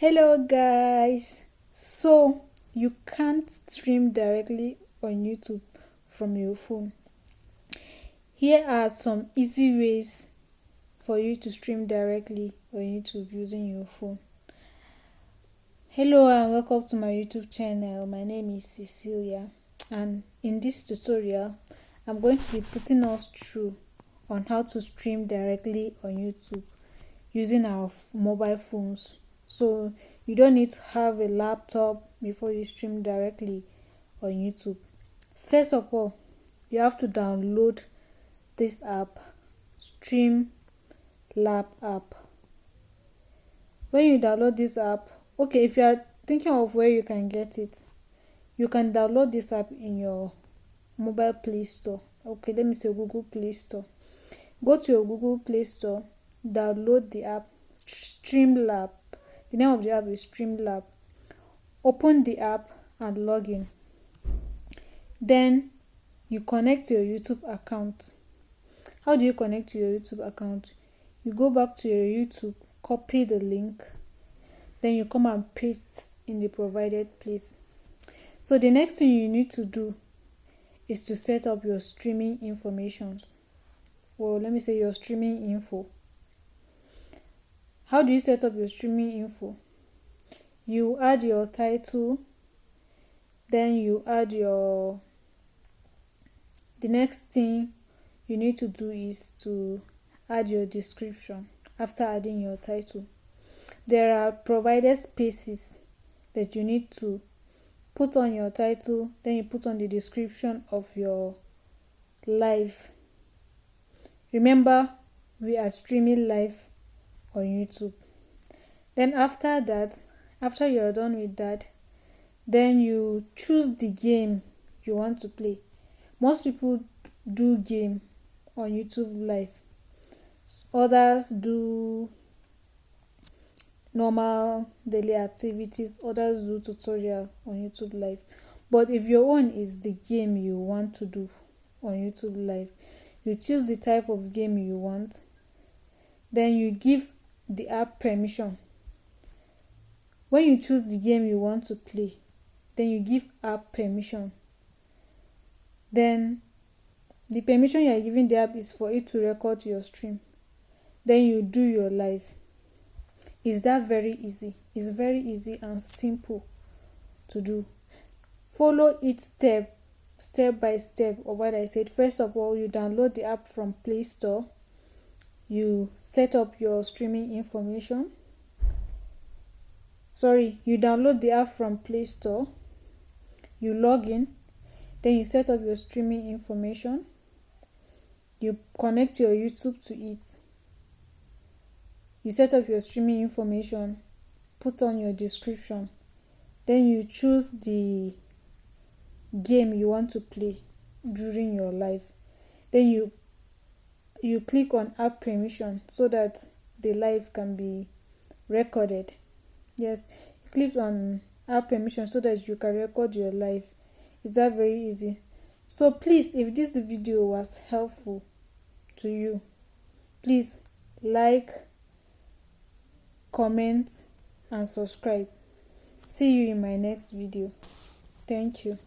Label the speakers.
Speaker 1: Hello guys, so you can't stream directly on YouTube from your phone. Here are some easy ways for you to stream directly on YouTube using your phone. Hello and welcome to my YouTube channel. My name is Cecilia, and in this tutorial I'm going to be putting us through on how to stream directly on YouTube using our mobile phones. So you don't need to have a laptop before you stream directly on YouTube. First of all, you have to download this app, Streamlab app. When you download this app, okay, if you are thinking of where you can get it, you can download this app in your mobile Play Store. Okay, let me say Google Play Store. Go to your Google Play Store, download the app Streamlab. The name of the app is Streamlab. Open the app and log in. Then you connect your YouTube account. How do you connect to your YouTube account? You go back to your YouTube, copy the link, then you come and paste in the provided place. So the next thing you need to do is to set up your streaming information. Well, let me say your streaming info. How do you set up your streaming info? You add your title, then you add the next thing you need to do is to add your description after adding your title. There are provided spaces that you need to put on your title, then you put on the description of your live. Remember, we are streaming live on YouTube. Then after you're done with that, then you choose the game you want to play. Most people do game on YouTube live. Others do normal daily activities. Others do tutorial on YouTube live. But if your own is the game you want to do on YouTube live, you choose the type of game you want. Then you give the app permission. When you choose the game you want to play, then you give app permission. Then the permission you are giving the app is for it to record your stream. Then you do your live. Is that very easy? It's very easy and simple to do. Follow each step by step of what I said. First of all, you download the app from Play Store. You set up your streaming information. You download the app from Play Store. You log in. Then you set up your streaming information. You connect your YouTube to it. You set up your streaming information. Put on your description. Then you choose the game you want to play during your live. Then you click on app permission so that the live can be recorded. Yes, click on app permission so that you can record your live. Is that very easy? So please, if this video was helpful to you, please like, comment and subscribe. See you in my next video. Thank you.